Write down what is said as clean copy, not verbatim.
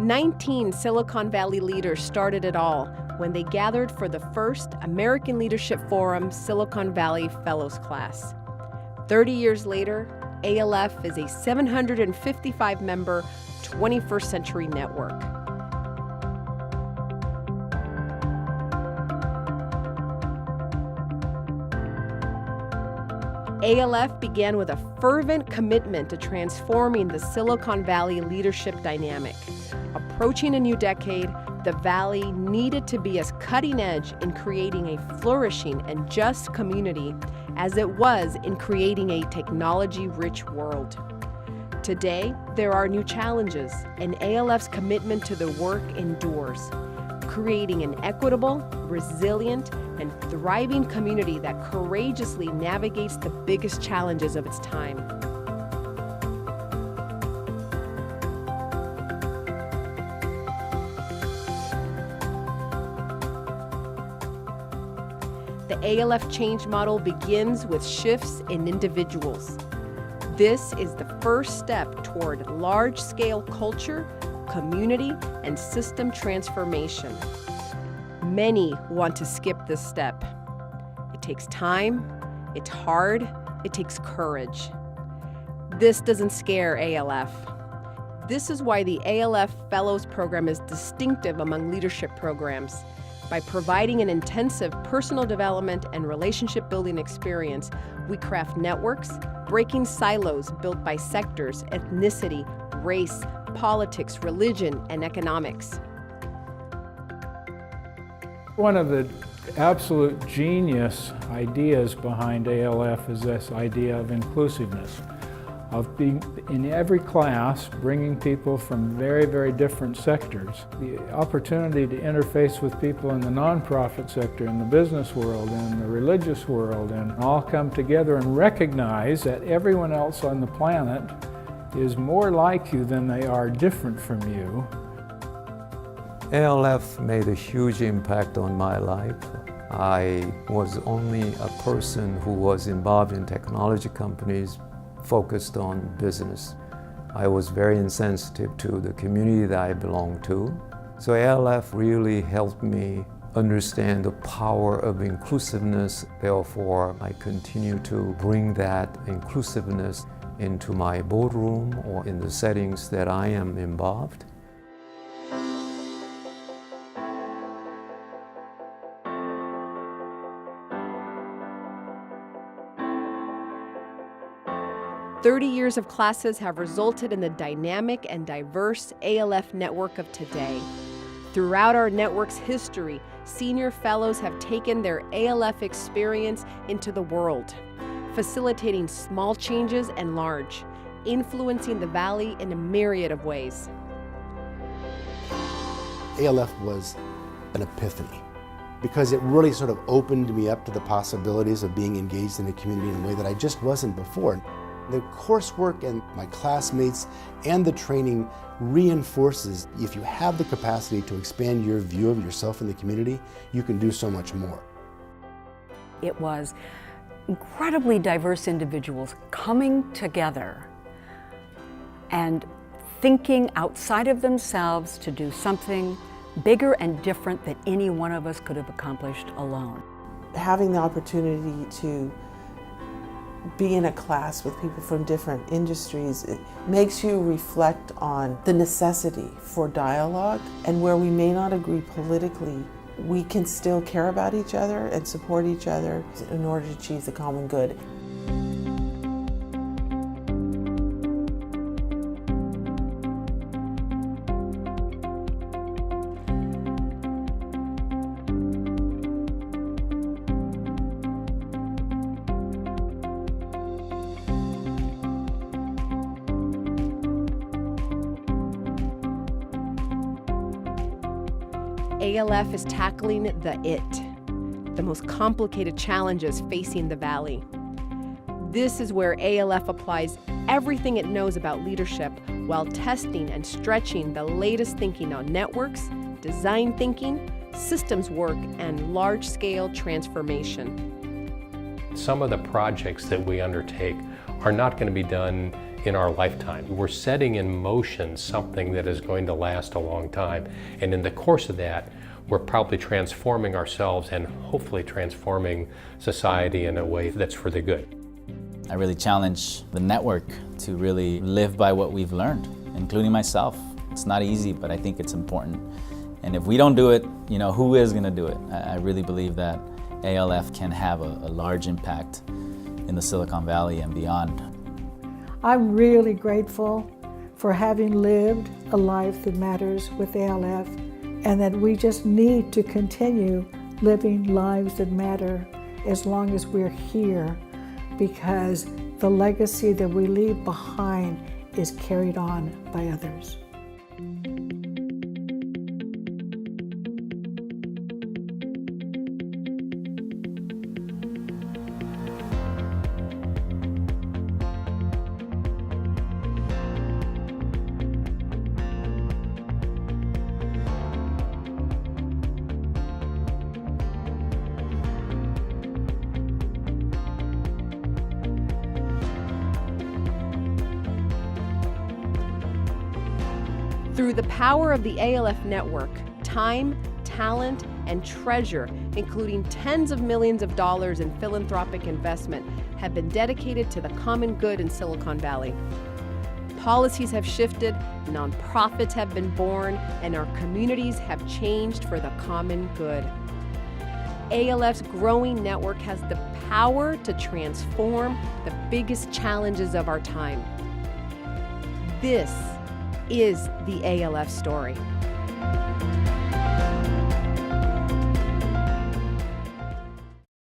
19 Silicon Valley leaders started it all when they gathered for the first American Leadership Forum Silicon Valley Fellows class. 30 years later, ALF is a 755-member 21st century network. ALF began with a fervent commitment to transforming the Silicon Valley leadership dynamic. Approaching a new decade, the Valley needed to be as cutting edge in creating a flourishing and just community as it was in creating a technology-rich world. Today, there are new challenges, and ALF's commitment to the work endures, creating an equitable, resilient, and thriving community that courageously navigates the biggest challenges of its time. The ALF change model begins with shifts in individuals. This is the first step toward large-scale culture, community, and system transformation. Many want to skip this step. It takes time, it's hard, it takes courage. This doesn't scare ALF. This is why the ALF Fellows Program is distinctive among leadership programs. By providing an intensive personal development and relationship building experience, we craft networks, breaking silos built by sectors, ethnicity, race, politics, religion, and economics. One of the absolute genius ideas behind ALF is this idea of inclusiveness, of being in every class, bringing people from very, very different sectors. The opportunity to interface with people in the nonprofit sector, in the business world, in the religious world, and all come together and recognize that everyone else on the planet is more like you than they are different from you. ALF made a huge impact on my life. I was only a person who was involved in technology companies focused on business. I was very insensitive to the community that I belonged to. So ALF really helped me understand the power of inclusiveness. Therefore, I continue to bring that inclusiveness into my boardroom or in the settings that I am involved. "30 years of classes have resulted in the dynamic and diverse ALF network of today. Throughout our network's history, senior fellows have taken their ALF experience into the world, facilitating small changes and large, influencing the Valley in a myriad of ways." ALF was an epiphany because it really sort of opened me up to the possibilities of being engaged in a community in a way that I just wasn't before. The coursework and my classmates and the training reinforces if you have the capacity to expand your view of yourself in the community, you can do so much more. It was incredibly diverse individuals coming together and thinking outside of themselves to do something bigger and different than any one of us could have accomplished alone. Having the opportunity to be in a class with people from different industries, it makes you reflect on the necessity for dialogue, and where we may not agree politically, we can still care about each other and support each other in order to achieve the common good. ALF is tackling the most complicated challenges facing the Valley. This is where ALF applies everything it knows about leadership while testing and stretching the latest thinking on networks, design thinking, systems work, and large-scale transformation. Some of the projects that we undertake are not going to be done in our lifetime. We're setting in motion something that is going to last a long time. And in the course of that, we're probably transforming ourselves and hopefully transforming society in a way that's for the good. I really challenge the network to really live by what we've learned, including myself. It's not easy, but I think it's important. And if we don't do it, you know, who is going to do it? I really believe that ALF can have a large impact in the Silicon Valley and beyond. I'm really grateful for having lived a life that matters with ALF, and that we just need to continue living lives that matter as long as we're here, because the legacy that we leave behind is carried on by others. Through the power of the ALF network, time, talent, and treasure, including tens of millions of dollars in philanthropic investment, have been dedicated to the common good in Silicon Valley. Policies have shifted, nonprofits have been born, and our communities have changed for the common good. ALF's growing network has the power to transform the biggest challenges of our time. This is the ALF story.